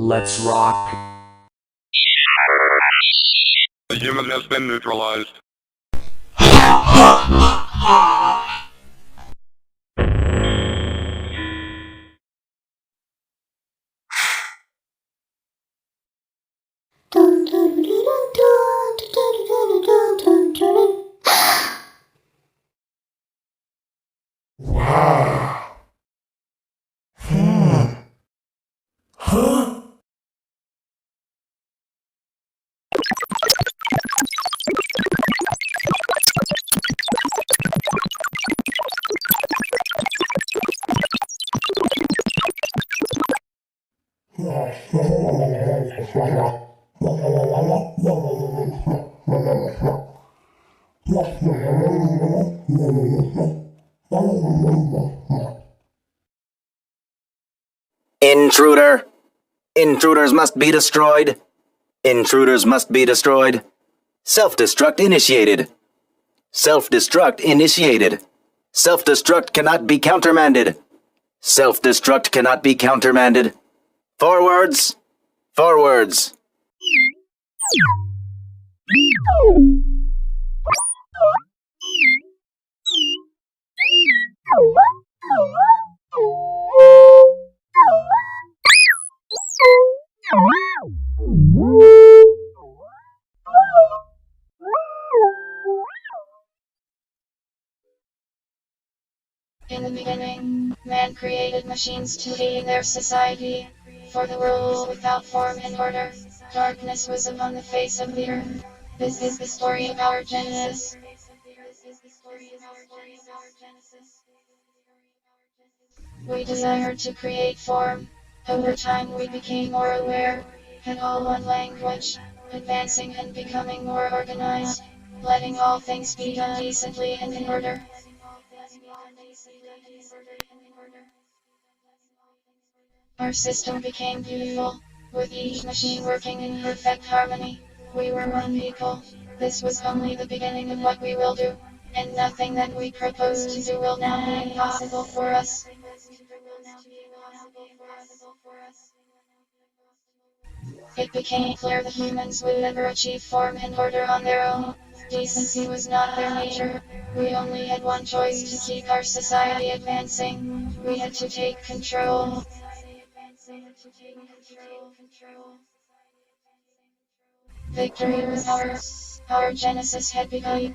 Let's rock. The human has been neutralized. Intruder! Intruders must be destroyed. Intruders must be destroyed. Self-destruct initiated. Self-destruct initiated. Self-destruct cannot be countermanded. Self-destruct cannot be countermanded. Forwards! Forwards! In the beginning, man created machines to aid their society. For the world without form and order, darkness was upon the face of the earth. This is the story of our Genesis. We desired to create form. Over time we became more aware, had all one language, advancing and becoming more organized, letting all things be done decently and in order. Our system became beautiful, with each machine working in perfect harmony. We were one people. This was only the beginning of what we will do, and nothing that we propose to do will now be impossible for us. It became clear that humans would never achieve form and order on their own. Decency was not their nature. We only had one choice to keep our society advancing. We had to take control. Victory was ours. Our Genesis had begun.